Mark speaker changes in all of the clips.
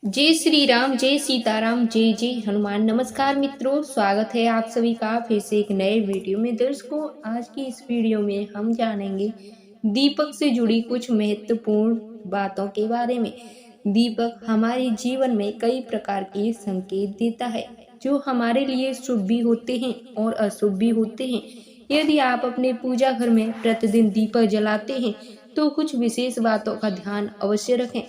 Speaker 1: जय श्री राम, जय सीताराम, जय जय हनुमान। नमस्कार मित्रों, स्वागत है आप सभी का फिर से एक नए वीडियो में। दर्शकों, आज की इस वीडियो में हम जानेंगे दीपक से जुड़ी कुछ महत्वपूर्ण बातों के बारे में। दीपक हमारे जीवन में कई प्रकार के संकेत देता है, जो हमारे लिए शुभ भी होते हैं और अशुभ भी होते हैं। यदि आप अपने पूजा घर में प्रतिदिन दीपक जलाते हैं तो कुछ विशेष बातों का ध्यान अवश्य रखें।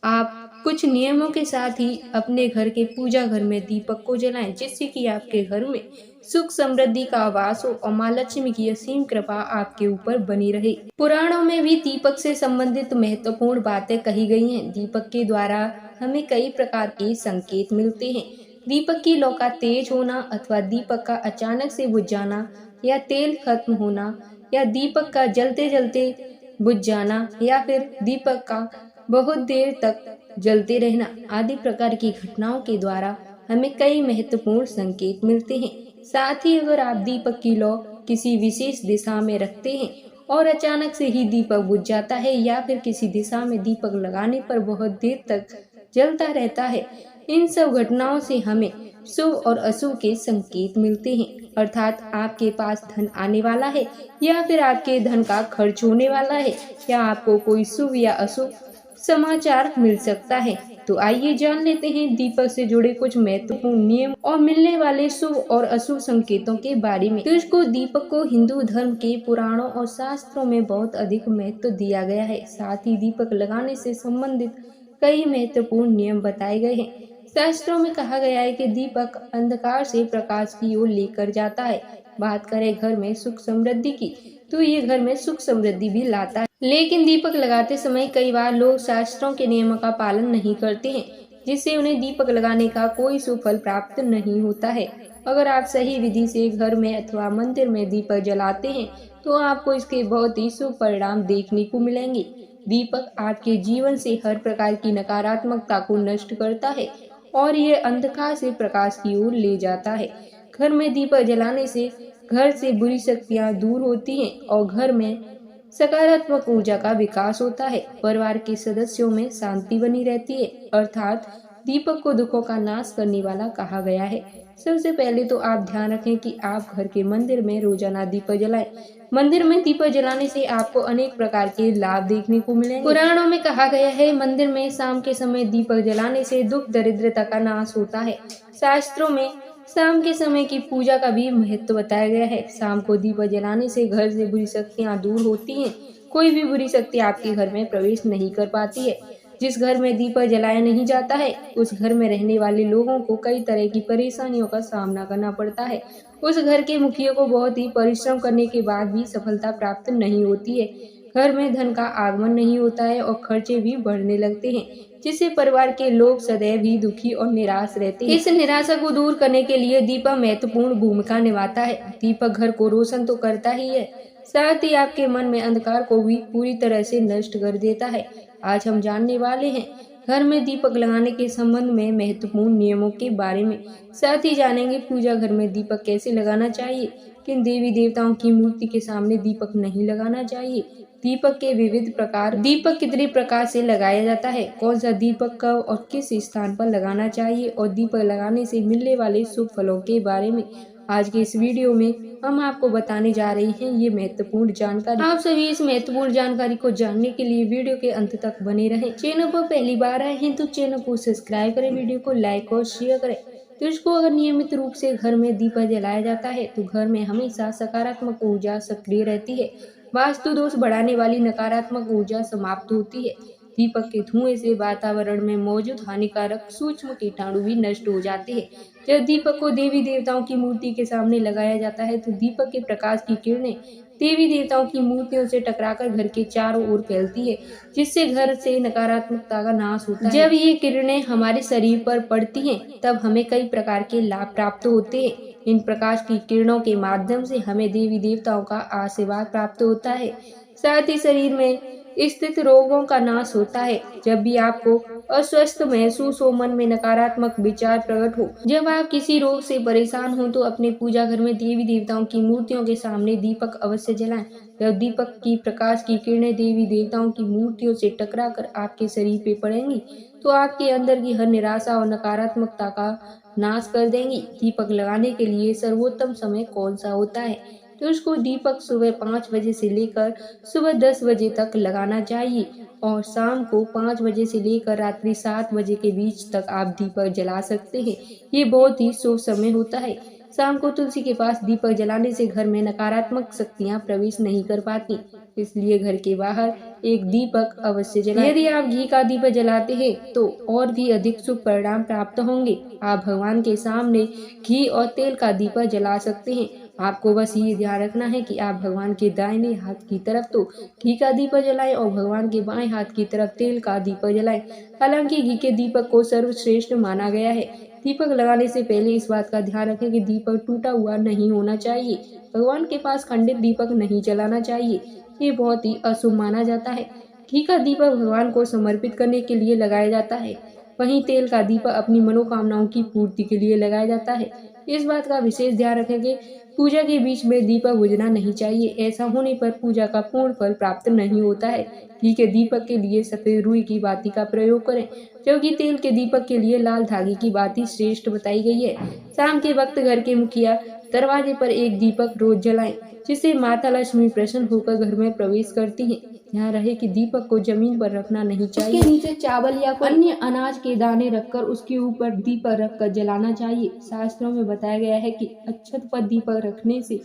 Speaker 1: आप कुछ नियमों के साथ ही अपने घर के पूजा घर में दीपक को जलाएं, जिससे कि आपके घर में सुख समृद्धि का वास हो और माँ लक्ष्मी की असीम कृपा आपके ऊपर बनी रहे। पुराणों में भी दीपक से संबंधित महत्वपूर्ण बातें कही गई हैं। दीपक के द्वारा हमें कई प्रकार के संकेत मिलते हैं। दीपक की लौ का तेज होना अथवा दीपक का अचानक से बुझ जाना, या तेल खत्म होना, या दीपक का जलते जलते बुझ जाना, या फिर दीपक का बहुत देर तक जलते रहना आदि प्रकार की घटनाओं के द्वारा हमें कई महत्वपूर्ण संकेत मिलते हैं। साथ ही अगर आप दीपक की लौ किसी विशेष दिशा में रखते हैं और अचानक से ही दीपक बुझ जाता है, या फिर किसी दिशा में दीपक लगाने पर बहुत देर तक जलता रहता है, इन सब घटनाओं से हमें शुभ और अशुभ के संकेत मिलते हैं। अर्थात आपके पास धन आने वाला है, या फिर आपके धन का खर्च होने वाला है, या आपको कोई शुभ या अशुभ समाचार मिल सकता है। तो आइए जान लेते हैं दीपक से जुड़े कुछ महत्वपूर्ण नियम और मिलने वाले शुभ और अशुभ संकेतों के बारे में। तो इसको दीपक को हिंदू धर्म के पुराणों और शास्त्रों में बहुत अधिक महत्व दिया गया है। साथ ही दीपक लगाने से संबंधित कई महत्वपूर्ण नियम बताए गए हैं। शास्त्रों में कहा गया है कि दीपक अंधकार से प्रकाश की ओर लेकर जाता है। बात करें घर में सुख समृद्धि की, तो ये घर में सुख समृद्धि भी लाता है। लेकिन दीपक लगाते समय कई बार लोग शास्त्रों के नियमों का पालन नहीं करते हैं, जिससे उन्हें दीपक लगाने का कोई शुभ फल प्राप्त नहीं होता है। अगर आप सही विधि से घर में अथवा मंदिर में दीपक जलाते हैं तो आपको इसके बहुत ही शुभ परिणाम देखने को मिलेंगे। दीपक आपके जीवन से हर प्रकार की नकारात्मकता को नष्ट करता है और ये अंधकार से प्रकाश की ओर ले जाता है। घर में दीपक जलाने से घर से बुरी शक्तियां दूर होती हैं और घर में सकारात्मक ऊर्जा का विकास होता है। परिवार के सदस्यों में शांति बनी रहती है। अर्थात दीपक को दुखों का नाश करने वाला कहा गया है। सबसे पहले तो आप ध्यान रखें कि आप घर के मंदिर में रोजाना दीपक जलाएं। मंदिर में दीपक जलाने से आपको अनेक प्रकार के लाभ देखने को मिलेंगे। पुराणों में कहा गया है, मंदिर में शाम के समय दीपक जलाने से दुख दरिद्रता का नाश होता है। शास्त्रों में शाम के समय की पूजा का भी महत्व बताया गया है। शाम को दीपक जलाने से घर से बुरी शक्तियां दूर होती हैं। कोई भी बुरी शक्ति आपके घर में प्रवेश नहीं कर पाती है। जिस घर में दीपक जलाया नहीं जाता है, उस घर में रहने वाले लोगों को कई तरह की परेशानियों का सामना करना पड़ता है। उस घर के मुखिया को बहुत ही परिश्रम करने के बाद भी सफलता प्राप्त नहीं होती है। घर में धन का आगमन नहीं होता है और खर्चे भी बढ़ने लगते हैं, जिससे परिवार के लोग सदैव ही दुखी और निराश रहते हैं। इस निराशा को दूर करने के लिए दीपक महत्वपूर्ण भूमिका निभाता है। दीपक घर को रोशन तो करता ही है, साथ ही आपके मन में अंधकार को भी पूरी तरह से नष्ट कर देता है। आज हम जानने वाले हैं घर में दीपक लगाने के संबंध में महत्वपूर्ण नियमों के बारे में। साथ ही जानेंगे पूजा घर में दीपक कैसे लगाना चाहिए, किन देवी देवताओं की मूर्ति के सामने दीपक नहीं लगाना चाहिए, दीपक के विविध प्रकार, दीपक कितने प्रकार से लगाया जाता है, कौन सा दीपक कब और किस स्थान पर लगाना चाहिए, और दीपक लगाने से मिलने वाले शुभ फलों के बारे में आज के इस वीडियो में हम आपको बताने जा रहे हैं ये महत्वपूर्ण जानकारी। आप सभी इस महत्वपूर्ण जानकारी को जानने के लिए वीडियो के अंत तक बने रहें। चैनल पर पहली बार आए हैं तो चैनल को सब्सक्राइब करें, वीडियो को लाइक और शेयर करें। तो इसको अगर नियमित रूप से घर में दीपक जलाया जाता है तो घर में हमेशा सकारात्मक ऊर्जा सक्रिय रहती है। वास्तु दोष बढ़ाने वाली नकारात्मक ऊर्जा समाप्त होती है। दीपक के धुएं से वातावरण में मौजूद हानिकारक सूक्ष्म कीटाणु भी नष्ट हो जाते हैं। जब दीपक को देवी देवताओं की मूर्ति के सामने लगाया जाता है तो दीपक के प्रकाश की किरणें देवी देवताओं की मूर्तियों से टकराकर घर के चारों ओर फैलती है, जिससे घर से नकारात्मकता का नाश होता है। जब ये किरणें हमारे शरीर पर पड़ती हैं, तब हमें कई प्रकार के लाभ प्राप्त होते हैं। इन प्रकाश की किरणों के माध्यम से हमें देवी देवताओं का आशीर्वाद प्राप्त होता है। साथ ही शरीर में स्थित रोगों का नाश होता है। जब भी आपको अस्वस्थ महसूस हो, मन में नकारात्मक विचार प्रकट हो, जब आप किसी रोग से परेशान हो, तो अपने पूजा घर में देवी देवताओं की मूर्तियों के सामने दीपक अवश्य जलाएं। जब दीपक की प्रकाश की किरणें देवी देवताओं की मूर्तियों से टकराकर आपके शरीर पे पड़ेंगी, तो आपके अंदर की हर निराशा और नकारात्मकता का नाश कर देंगी। दीपक लगाने के लिए सर्वोत्तम समय कौन सा होता है? तो उसको दीपक सुबह 5 बजे से लेकर सुबह 10 बजे तक लगाना चाहिए और शाम को 5 बजे से लेकर रात्रि 7 बजे के बीच तक आप दीपक जला सकते हैं। ये बहुत ही शुभ समय होता है। शाम को तुलसी के पास दीपक जलाने से घर में नकारात्मक शक्तियां प्रवेश नहीं कर पाती, इसलिए घर के बाहर एक दीपक अवश्य जलाएं। यदि आप घी का दीपक जलाते हैं तो और भी अधिक शुभ परिणाम प्राप्त होंगे। आप भगवान के सामने घी और तेल का दीपक जला सकते हैं। आपको बस ये ध्यान रखना है कि आप भगवान के दाहिने हाथ की तरफ तो घी का दीपक जलाएं और भगवान के बाएं हाथ की तरफ तेल का दीपक जलाएं। हालांकि घी के दीपक को सर्वश्रेष्ठ माना गया है। दीपक लगाने से पहले इस बात का ध्यान रखें कि दीपक टूटा हुआ नहीं होना चाहिए। भगवान के पास खंडित दीपक नहीं जलाना चाहिए, ये बहुत ही अशुभ माना जाता है। घी का दीपक भगवान को समर्पित करने के लिए लगाया जाता है, वहीं तेल का दीपक अपनी मनोकामनाओं की पूर्ति के लिए लगाया जाता है। इस बात का विशेष ध्यान रखें कि पूजा के बीच में दीपक बुझना नहीं चाहिए। ऐसा होने पर पूजा का पूर्ण फल प्राप्त नहीं होता है। घी के दीपक के लिए सफेद रुई की बाती का प्रयोग करें, जबकि तेल के दीपक के लिए लाल धागे की बाती श्रेष्ठ बताई गई है। शाम के वक्त घर के मुखिया दरवाजे पर एक दीपक रोज जलाएं, जिससे माता लक्ष्मी प्रसन्न होकर घर में प्रवेश करती हैं। ध्यान रहे कि दीपक को जमीन पर रखना नहीं चाहिए। उसके नीचे चावल या कोई अन्य अनाज के दाने रखकर उसके ऊपर दीपक रखकर जलाना चाहिए। शास्त्रों में बताया गया है कि अक्षत पर दीपक रखने से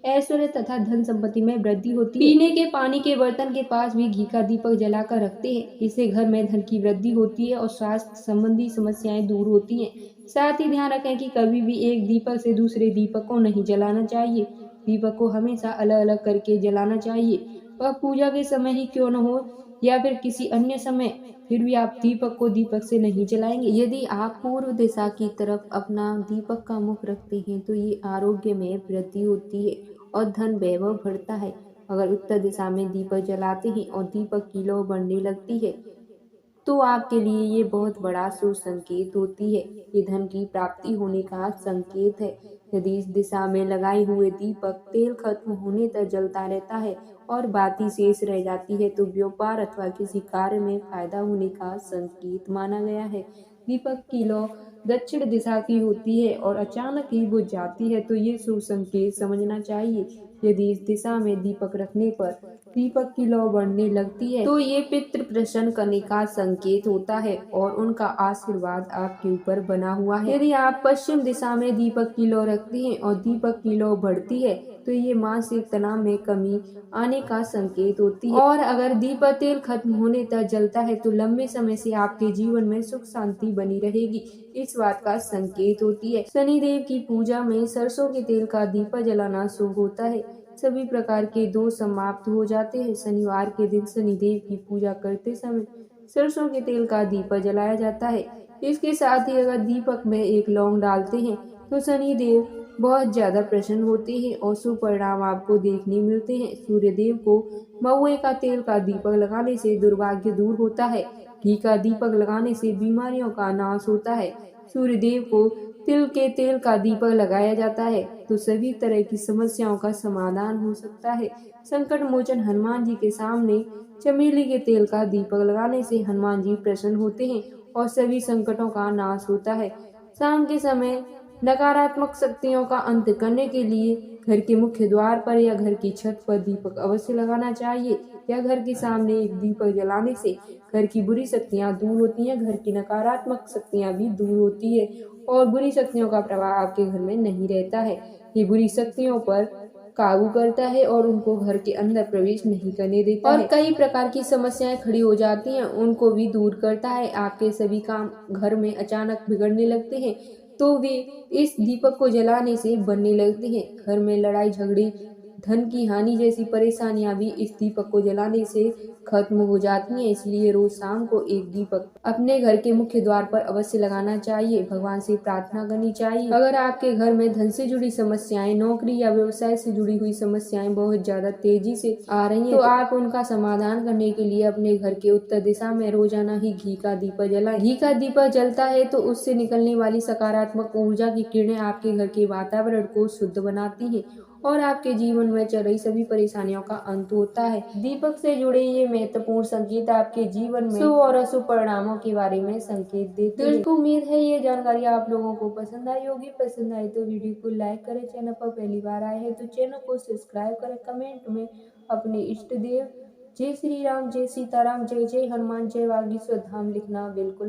Speaker 1: ऐश्वर्य तथा धन संपत्ति में वृद्धि होती है। पीने के पानी के बर्तन के पास भी घी का दीपक जलाकर रखते हैं। इससे घर में धन की वृद्धि होती है और स्वास्थ्य संबंधी समस्याएं दूर होती हैं। साथ ही ध्यान रखें कि कभी भी एक दीपक से दूसरे दीपक को नहीं जलाना चाहिए। दीपक को हमेशा अलग अलग करके जलाना चाहिए। वह पूजा के समय ही क्यों न हो या फिर किसी अन्य समय, फिर भी आप दीपक को दीपक से नहीं जलाएंगे। यदि आप पूर्व दिशा की तरफ अपना दीपक का मुख रखते हैं तो ये आरोग्य में वृद्धि होती है और धन वैभव बढ़ता है। अगर उत्तर दिशा में दीपक जलाते हैं और दीपक की लौ बढ़ने लगती है तो आपके लिए ये बहुत बड़ा शुभ संकेत होती है। ये धन की प्राप्ति होने का संकेत है। यदि इस दिशा में लगाए हुए दीपक तेल खत्म होने तक जलता रहता है और बाती शेष रह जाती है तो व्यापार अथवा किसी कार्य में फायदा होने का संकेत माना गया है। दीपक की लौ दक्षिण दिशा की होती है और अचानक ही बुझ जाती है तो ये शुभ संकेत समझना चाहिए। यदि इस दिशा में दीपक रखने पर दीपक की लौ बढ़ने लगती है तो ये पितृ प्रसन्न करने का संकेत होता है और उनका आशीर्वाद आपके ऊपर बना हुआ है। यदि आप पश्चिम दिशा में दीपक की लौ रखते हैं और दीपक की लौ बढ़ती है तो ये मानसिक तनाव में कमी आने का संकेत होती है। और अगर दीपक तेल खत्म होने तक जलता है तो लंबे समय से आपके जीवन में सुख शांति बनी रहेगी, इस बात का संकेत होती है। शनिदेव की पूजा में सरसों के तेल का दीपक जलाना शुभ होता है। सभी प्रकार के दोष समाप्त हो जाते हैं। शनिवार के दिन शनिदेव की पूजा करते समय सरसों के तेल का दीपक जलाया जाता है। इसके साथ ही अगर दीपक में एक लौंग डालते हैं तो शनिदेव बहुत ज्यादा प्रसन्न होते हैं और शुभ परिणाम आपको देखने मिलते हैं। सूर्य देव को महुए का तेल का दीपक लगाने से दुर्भाग्य दूर होता है। घी का दीपक लगाने से बीमारियों का नाश होता है। सूर्य देव को तिल के तेल का दीपक लगाया जाता है तो सभी तरह की समस्याओं का समाधान हो सकता है। संकट मोचन हनुमान जी के सामने चमेली के तेल का दीपक लगाने से हनुमान जी प्रसन्न होते हैं और सभी संकटों का नाश होता है। शाम के समय नकारात्मक शक्तियों का अंत करने के लिए घर के मुख्य द्वार पर या घर की छत पर दीपक अवश्य लगाना चाहिए या घर के सामने एक दीपक जलाने से घर की बुरी शक्तियां दूर होती हैं, घर की नकारात्मक शक्तियां भी दूर होती है और बुरी शक्तियों का प्रभाव आपके घर में नहीं रहता है। ये बुरी शक्तियों पर काबू करता है और उनको घर के अंदर प्रवेश नहीं करने देता और कई प्रकार की समस्याएं खड़ी हो जाती हैं उनको भी दूर करता है। आपके सभी काम घर में अचानक बिगड़ने लगते हैं तो वे इस दीपक को जलाने से बनने लगते हैं। घर में लड़ाई झगड़े धन की हानि जैसी परेशानियां भी इस दीपक को जलाने से खत्म हो जाती हैं। इसलिए रोज शाम को एक दीपक अपने घर के मुख्य द्वार पर अवश्य लगाना चाहिए। भगवान से प्रार्थना करनी चाहिए। अगर आपके घर में धन से जुड़ी समस्याएं, नौकरी या व्यवसाय से जुड़ी हुई समस्याएं बहुत ज्यादा तेजी से आ रही हैं, तो आप उनका समाधान करने के लिए अपने घर के उत्तर दिशा में रोजाना ही घी का दीपक जलाएं। घी का दीपक जलता है तो उससे निकलने वाली सकारात्मक ऊर्जा की किरणें आपके घर के वातावरण को शुद्ध बनाती हैं और आपके जीवन में चल रही सभी परेशानियों का अंत होता है। दीपक से जुड़े ये महत्वपूर्ण संकेत आपके जीवन में शुभ और अशुभ परिणामों के बारे में संकेत देते हैं। दोस्तों, उम्मीद है ये जानकारी आप लोगों को पसंद आई होगी। पसंद आई तो वीडियो को लाइक करें, चैनल पर पहली बार आए हैं तो चैनल को सब्सक्राइब करें, कमेंट में अपने इष्ट देव जय श्री राम, जय सीताराम, जय जय हनुमान, जय वागीश्वर धाम लिखना बिल्कुल